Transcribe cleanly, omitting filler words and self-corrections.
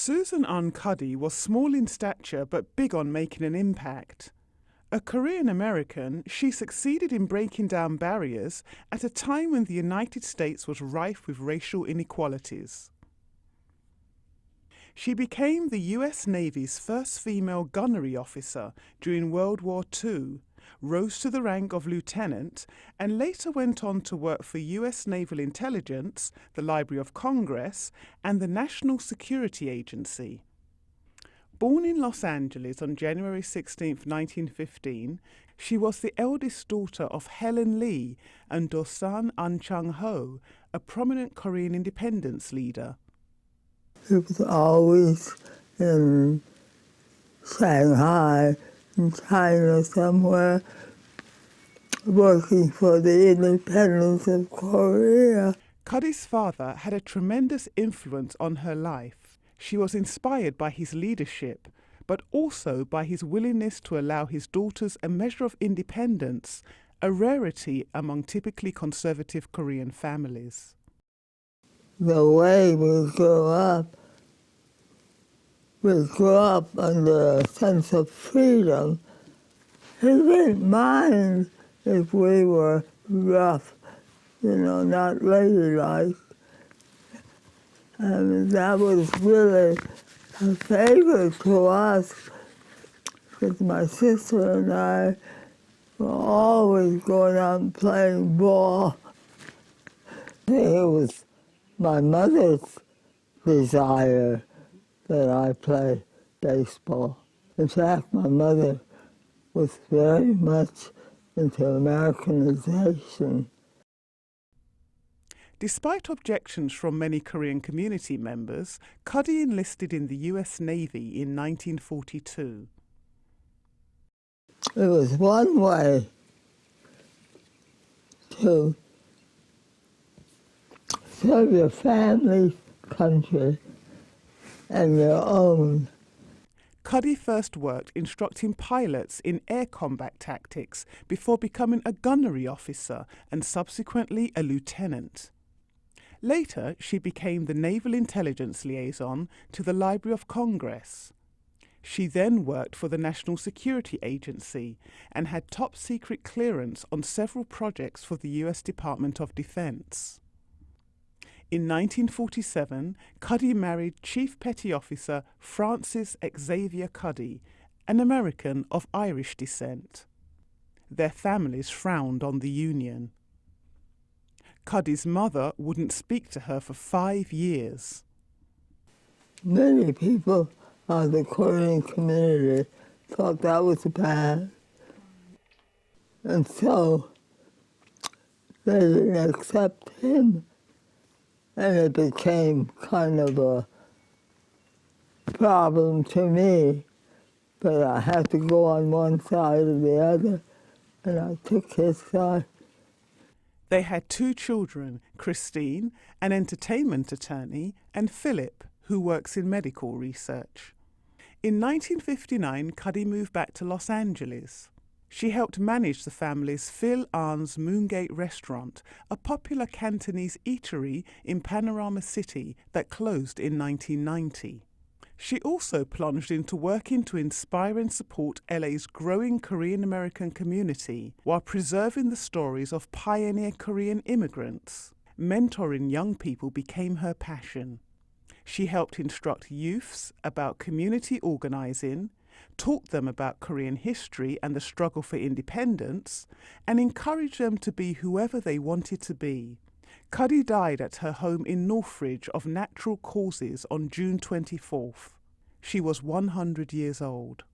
Susan Ahn Cuddy was small in stature but big on making an impact. A Korean American, she succeeded in breaking down barriers at a time when the United States was rife with racial inequalities. She became the US Navy's first female gunnery officer during World War II, rose to the rank of lieutenant, and later went on to work for US Naval Intelligence, the Library of Congress, and the National Security Agency. Born in Los Angeles on January 16, 1915, she was the eldest daughter of Helen Lee and Dosan Ahn Chung-ho, a prominent Korean independence leader. He was always in Shanghai, in China somewhere, working for the independence of Korea. Cuddy's father had a tremendous influence on her life. She was inspired by his leadership, but also by his willingness to allow his daughters a measure of independence, a rarity among typically conservative Korean families. The way we grew up under a sense of freedom. He didn't mind if we were rough, not ladylike. And that was really a favor to us, because my sister and I were always going out and playing ball. It was my mother's desire that I play baseball. In fact, my mother was very much into Americanization. Despite objections from many Korean community members, Cuddy enlisted in the US Navy in 1942. It was one way to serve your family, country, and your own. Cuddy first worked instructing pilots in air combat tactics before becoming a gunnery officer and subsequently a lieutenant. Later, she became the Naval Intelligence Liaison to the Library of Congress. She then worked for the National Security Agency and had top-secret clearance on several projects for the US Department of Defense. In 1947, Cuddy married Chief Petty Officer Francis Xavier Cuddy, an American of Irish descent. Their families frowned on the union. Cuddy's mother wouldn't speak to her for 5 years. Many people of the Korean community thought that was bad. And so they didn't accept him. And it became kind of a problem to me. But I had to go on one side or the other, and I took his side. They had 2 children, Christine, an entertainment attorney, and Philip, who works in medical research. In 1959, Cuddy moved back to Los Angeles. She helped manage the family's Phil Arn's Moongate restaurant, a popular Cantonese eatery in Panorama City that closed in 1990. She also plunged into working to inspire and support LA's growing Korean-American community while preserving the stories of pioneer Korean immigrants. Mentoring young people became her passion. She helped instruct youths about community organizing, taught them about Korean history and the struggle for independence, and encouraged them to be whoever they wanted to be. Cuddy died at her home in Northridge of natural causes on June 24th. She was 100 years old.